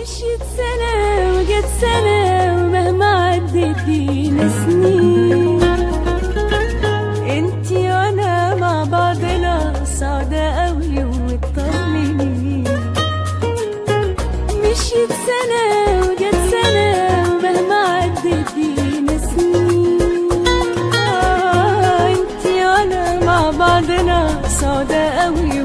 مشيت سنة وجت سنة ومهما عدت بينا سنين، انتي وانا مع بعضنا سعداء قوي ومطمنين. مشيت سنة وجت سنة ومهما عدت بينا سنين، انتي وانا مع بعضنا سعداء قوي